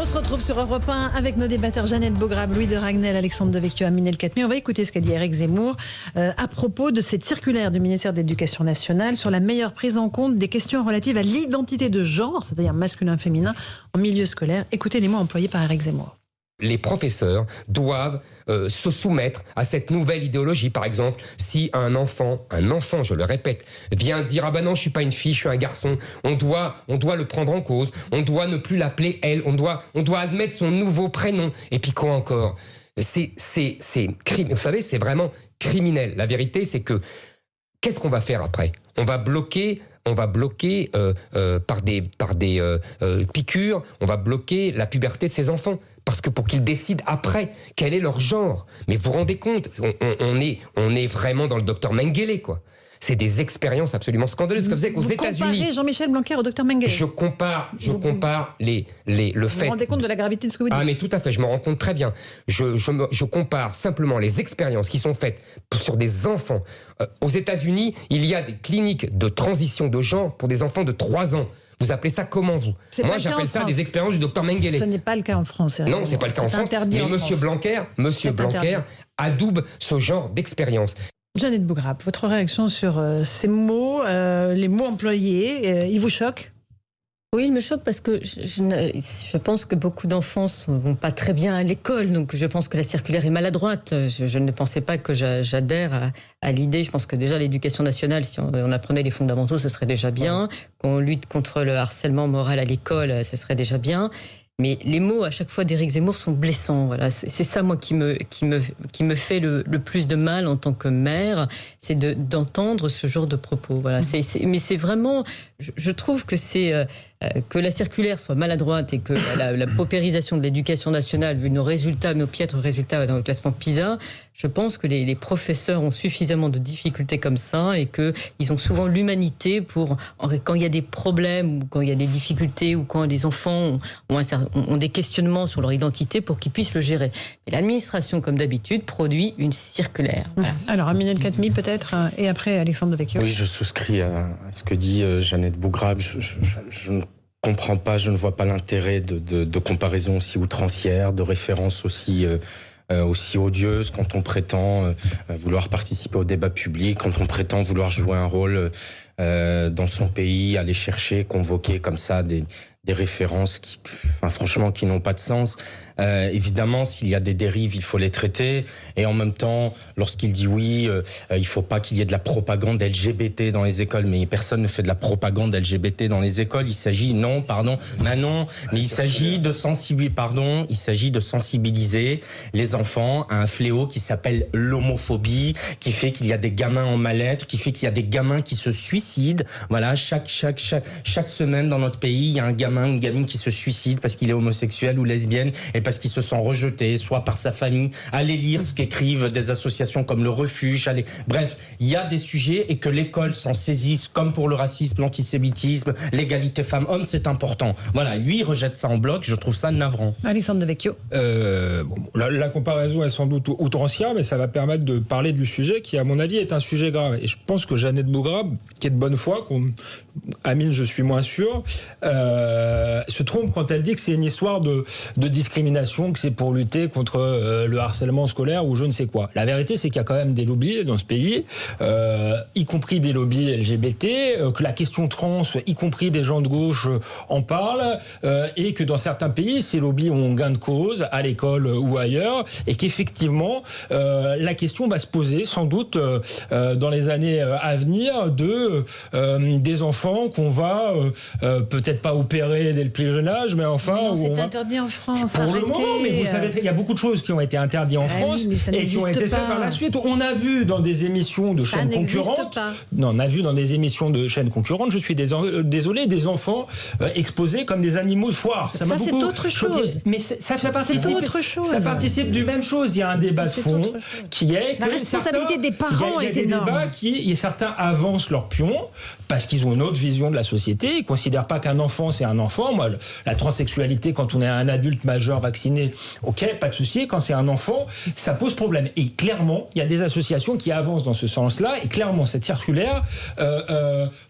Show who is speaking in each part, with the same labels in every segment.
Speaker 1: se retrouve sur Europe 1 avec nos débatteurs Jeannette Beaugrave, Louis de Ragnel, Alexandre Devecchio, Aminel Katmi. On va écouter ce qu'a dit Éric Zemmour à propos de cette circulaire du ministère de l'Éducation nationale sur la meilleure prise en compte des questions relatives à l'identité de genre, c'est-à-dire masculin-féminin, en milieu scolaire. Écoutez les mots employés par Éric Zemmour.
Speaker 2: Les professeurs doivent se soumettre à cette nouvelle idéologie. Par exemple, si un enfant, je le répète, vient dire « Ah ben non, je suis pas une fille, je suis un garçon », on doit le prendre en cause, on doit ne plus l'appeler elle, on doit admettre son nouveau prénom. Et puis quoi encore ? Vous savez, c'est vraiment criminel. La vérité, c'est que qu'est-ce qu'on va faire après ? On va bloquer par des piqûres, on va bloquer la puberté de ces enfants. Parce que pour qu'ils décident après quel est leur genre. Mais vous vous rendez compte, on est vraiment dans le docteur Mengele, quoi. C'est des expériences absolument scandaleuses. Comme vous qu'aux États-Unis.
Speaker 1: Vous comparez Jean-Michel Blanquer au docteur Mengele.
Speaker 2: Je compare le fait.
Speaker 1: Vous vous rendez compte de la gravité de ce que vous dites ?
Speaker 2: Ah mais tout à fait, je me rends compte très bien. Je compare simplement les expériences qui sont faites sur des enfants. Aux États-Unis, il y a des cliniques de transition de genre pour des enfants de 3 ans. Vous appelez ça comment, vous ? Moi, j'appelle ça des expériences du docteur Mengele.
Speaker 1: Ce n'est pas le cas en France.
Speaker 2: Non, c'est pas le cas en France. Mais Monsieur Blanquer adoube ce genre d'expérience.
Speaker 1: Jeannette Beaugrave, votre réaction sur ces mots, les mots employés, ils vous choquent ?
Speaker 3: Oui, il me choque parce que je pense que beaucoup d'enfants ne vont pas très bien à l'école. Donc je pense que la circulaire est maladroite. Je ne pensais pas que j'adhère à l'idée. Je pense que déjà l'éducation nationale, si on apprenait les fondamentaux, ce serait déjà bien. Qu'on lutte contre le harcèlement moral à l'école, ce serait déjà bien. Mais les mots à chaque fois d'Éric Zemmour sont blessants. Voilà, c'est ça moi qui me fait le plus de mal en tant que mère, c'est d'entendre ce genre de propos. Voilà, mais c'est vraiment, je trouve que que la circulaire soit maladroite et que la paupérisation de l'éducation nationale, vu nos piètres résultats dans le classement PISA, je pense que les professeurs ont suffisamment de difficultés comme ça et qu'ils ont souvent l'humanité quand il y a des problèmes ou quand il y a des difficultés ou quand les enfants ont des questionnements sur leur identité pour qu'ils puissent le gérer. Mais l'administration, comme d'habitude, produit une circulaire. Voilà.
Speaker 1: Alors, Aminel Katmi peut-être, et après Alexandre Devecchio.
Speaker 4: Oui, je souscris à ce que dit Jeannette Beaugrave. Je ne comprends pas, je ne vois pas l'intérêt de comparaison aussi outrancière, de références aussi odieuses quand on prétend vouloir participer au débat public, quand on prétend vouloir jouer un rôle dans son pays, aller chercher, convoquer comme ça des références qui n'ont pas de sens. Évidemment, s'il y a des dérives, il faut les traiter. Et en même temps, lorsqu'il dit oui, il faut pas qu'il y ait de la propagande LGBT dans les écoles. Mais personne ne fait de la propagande LGBT dans les écoles. Il s'agit, il s'agit de sensibiliser les enfants à un fléau qui s'appelle l'homophobie, qui fait qu'il y a des gamins en mal-être, qui fait qu'il y a des gamins qui se suicident. Voilà, chaque semaine dans notre pays, il y a un gamin, une gamine qui se suicide parce qu'il est homosexuel ou lesbienne et parce qu'il se sent rejeté, soit par sa famille. Allez lire ce qu'écrivent des associations comme le Refuge. Bref, il y a des sujets et que l'école s'en saisisse, comme pour le racisme, l'antisémitisme, l'égalité femmes-hommes, c'est important. Voilà, lui, il rejette ça en bloc, je trouve ça navrant.
Speaker 1: Alexandre Devecchio.
Speaker 5: La comparaison est sans doute outrancière, mais ça va permettre de parler du sujet qui, à mon avis, est un sujet grave. Et je pense que Jeannette Beaugrave, qui est de bonne foi, Amine, je suis moins sûr, se trompe quand elle dit que c'est une histoire de discrimination, que c'est pour lutter contre le harcèlement scolaire ou je ne sais quoi. La vérité, c'est qu'il y a quand même des lobbies dans ce pays, y compris des lobbies LGBT, que la question trans, y compris des gens de gauche, en parlent, et que dans certains pays, ces lobbies ont gain de cause, à l'école ou ailleurs, et qu'effectivement, la question va se poser, sans doute, dans les années à venir, des enfants qu'on va peut-être pas opérer dès le plus jeune âge, mais enfin...
Speaker 1: Mais non, c'est interdit en France.
Speaker 5: Pour le moment, mais vous savez, il y a beaucoup de choses qui ont été interdites en France et qui ont été faites par la suite. On a vu dans des émissions de chaînes concurrentes... Non, on a vu dans des émissions de chaînes concurrentes, je suis désolé, des enfants exposés comme des animaux de foire.
Speaker 1: Ça c'est autre chose.
Speaker 5: Mais ça participe...
Speaker 1: autre chose.
Speaker 5: Ça participe du même chose. Il y a un débat de fond qui est...
Speaker 1: La responsabilité des parents est énorme.
Speaker 5: Il y a des débats certains avancent leur pion parce qu'ils ont une autre vision de la société. Ils considèrent pas qu'un enfant, c'est un enfant. Moi, la transsexualité, quand on est un adulte majeur vacciné, ok, pas de souci. Quand c'est un enfant, ça pose problème. Et clairement, il y a des associations qui avancent dans ce sens-là. Et clairement, cette circulaire,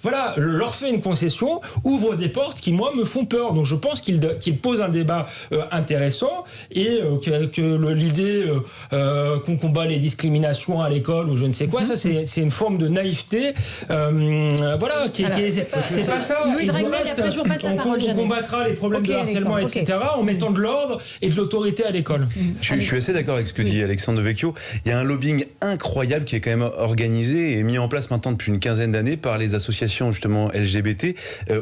Speaker 5: voilà, leur fait une concession, ouvre des portes qui, moi, me font peur. Donc, je pense qu'il pose un débat intéressant et que l'idée qu'on combat les discriminations à l'école ou je ne sais quoi, ça, c'est une forme de naïveté. Voilà, c'est pas ça.
Speaker 1: Louis de Ragnel, après, je vous passe la parole,
Speaker 5: on combattra les problèmes de harcèlement, etc., en mettant de l'ordre et de l'autorité à l'école.
Speaker 6: Je suis assez d'accord avec ce que dit Alexandre Devecchio. Il y a un lobbying incroyable qui est quand même organisé et mis en place maintenant depuis une quinzaine d'années par les associations justement LGBT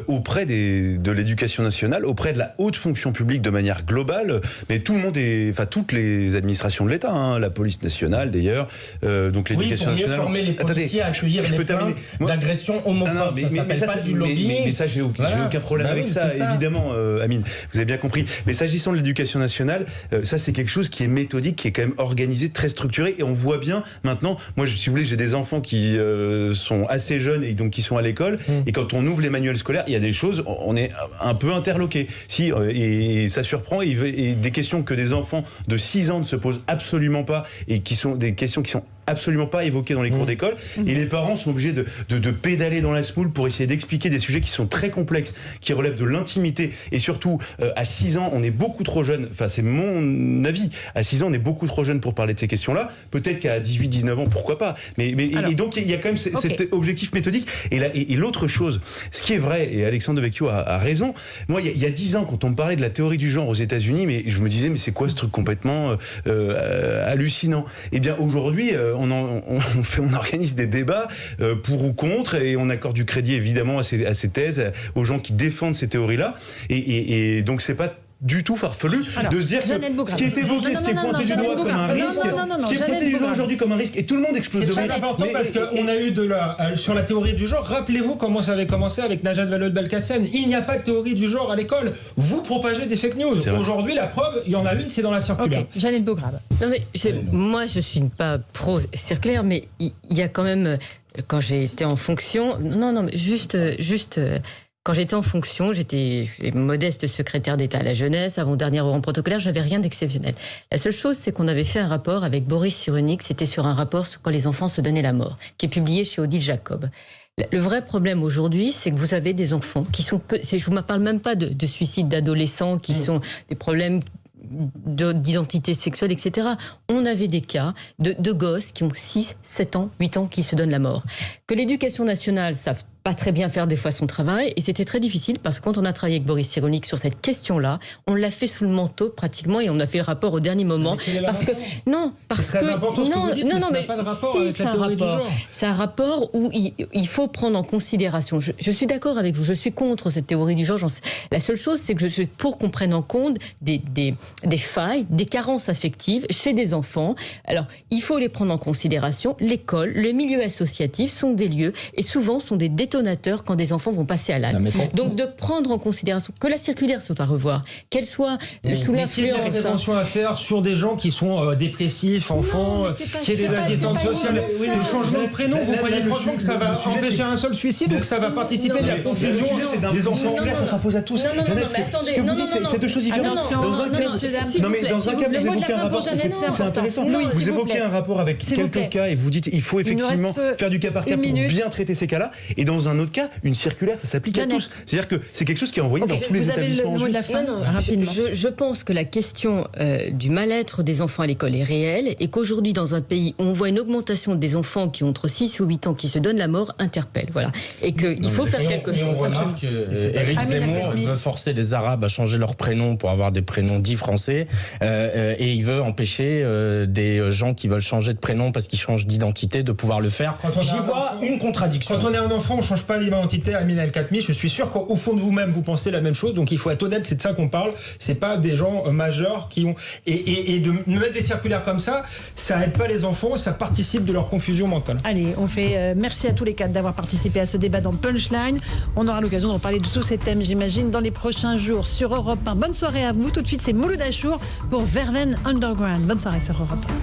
Speaker 6: auprès de l'éducation nationale, auprès de la haute fonction publique de manière globale, mais tout le monde toutes les administrations de l'État, hein, la police nationale d'ailleurs, donc l'éducation nationale.
Speaker 4: Former les policiers à accueillir les plaintes d'agression homophobe. Ça s'appelle pas du lobbying.
Speaker 6: Mais ça, j'ai aucun problème avec ça, évidemment, Amine. Vous avez bien compris. Mais s'agissant de l'éducation nationale, ça c'est quelque chose qui est méthodique, qui est quand même organisé, très structuré, et on voit bien maintenant. Moi, si vous voulez, j'ai des enfants qui sont assez jeunes et donc qui sont à l'école. Et quand on ouvre les manuels scolaires, il y a des choses, on est un peu interloqué. Et ça surprend. Et des questions que des enfants de 6 ans ne se posent absolument pas, et qui sont des questions qui sont absolument pas évoquées dans les cours d'école, et les parents sont obligés de pédaler dans la semoule pour essayer d'expliquer des sujets qui sont très complexes, qui relèvent de l'intimité, et surtout à 6 ans on est beaucoup trop jeune, enfin c'est mon avis, à 6 ans on est beaucoup trop jeune pour parler de ces questions-là, peut-être qu'à 18-19 ans pourquoi pas, mais et donc il y a quand même cet objectif méthodique, et l'autre chose, ce qui est vrai, et Alexandre Devecchio a raison, moi il y a 10 ans quand on me parlait de la théorie du genre aux États-Unis, mais je me disais mais c'est quoi ce truc complètement hallucinant, et bien aujourd'hui on organise des débats pour ou contre, et on accorde du crédit évidemment à ces thèses, aux gens qui défendent ces théories-là, et donc c'est pas du tout farfelu de se dire que ce qui est évoqué, ce qui est pointé du doigt comme un risque, ce qui est pointé du doigt aujourd'hui comme un risque, et tout le monde explose de
Speaker 5: C'est important parce qu'on a eu sur la théorie du genre, rappelez-vous comment ça avait commencé avec Najat Vallaud-Belkacem. Il n'y a pas de théorie du genre à l'école. Vous propagez des fake news. Aujourd'hui, la preuve, il y en a une, c'est dans la circulaire.
Speaker 1: Jeannette Beaugrave.
Speaker 3: Non mais moi je suis pas pro-circulaire, mais il y a quand même, quand j'ai été en fonction, mais juste quand j'étais en fonction, j'étais modeste secrétaire d'État à la jeunesse, avant-dernière au rang protocolaire, j'avais rien d'exceptionnel. La seule chose, c'est qu'on avait fait un rapport avec Boris Cyrulnik, c'était sur un rapport sur quand les enfants se donnaient la mort, qui est publié chez Odile Jacob. Le vrai problème aujourd'hui, c'est que vous avez des enfants qui sont je ne vous parle même pas de suicides d'adolescents qui sont des problèmes d'identité sexuelle, etc. On avait des cas de gosses qui ont 6, 7 ans, 8 ans qui se donnent la mort. Que l'éducation nationale savent pas très bien faire des fois son travail, et c'était très difficile parce que quand on a travaillé avec Boris Cyrulnik sur cette question-là, on l'a fait sous le manteau pratiquement, et on a fait le rapport au dernier moment parce que c'est un rapport où il faut prendre en considération. Je suis d'accord avec vous, je suis contre cette théorie du genre. La seule chose, c'est que je suis pour qu'on prenne en compte des failles, des carences affectives chez des enfants. Alors, il faut les prendre en considération. L'école, le milieu associatif sont des lieux, et souvent sont des détonateurs quand des enfants vont passer à l'acte. Donc de prendre en considération que la circulaire soit à revoir, qu'elle soit sous l'influence.
Speaker 5: Il y a des interventions à faire sur des gens qui sont dépressifs, enfants, qui ont des assistantes sociales. Le changement de prénom, vous croyez franchement que ça va empêcher un seul suicide ou que ça va participer de la confusion des enfants?
Speaker 6: Ça s'impose à tous.
Speaker 3: Ce
Speaker 6: que vous dites, c'est deux choses différentes. Dans un cas, vous évoquez un rapport, c'est intéressant. Vous évoquez un rapport avec quelques cas et vous dites il faut effectivement faire du cas par cas pour bien traiter ces cas-là. Et dans un autre cas, une circulaire, ça s'applique à tous. C'est-à-dire que c'est quelque chose qui est envoyé dans tous les établissements.
Speaker 1: Vous avez le mot de la fin,
Speaker 3: je pense que la question du mal-être des enfants à l'école est réelle, et qu'aujourd'hui, dans un pays où on voit une augmentation des enfants qui ont entre 6 ou 8 ans qui se donnent la mort, interpelle. Voilà. Et qu'il faut faire quelque chose.
Speaker 4: On remarque qu'Éric Zemmour veut forcer les Arabes à changer leur prénom pour avoir des prénoms dits français, et il veut empêcher des gens qui veulent changer de prénom parce qu'ils changent d'identité de pouvoir le faire. J'y vois une contradiction.
Speaker 5: Quand on est un enfant, on ne change pas d'identité. Amine El Khatmi, je suis sûr qu'au fond de vous-même, vous pensez la même chose. Donc il faut être honnête, c'est de ça qu'on parle. C'est pas des gens majeurs qui ont... Et de mettre des circulaires comme ça aide pas les enfants, ça participe de leur confusion mentale.
Speaker 1: Allez, on fait merci à tous les quatre d'avoir participé à ce débat dans Punchline. On aura l'occasion d'en parler de tous ces thèmes, j'imagine, dans les prochains jours sur Europe 1. Bonne soirée à vous. Tout de suite, c'est Mouloud Achour pour Verven Underground. Bonne soirée sur Europe 1.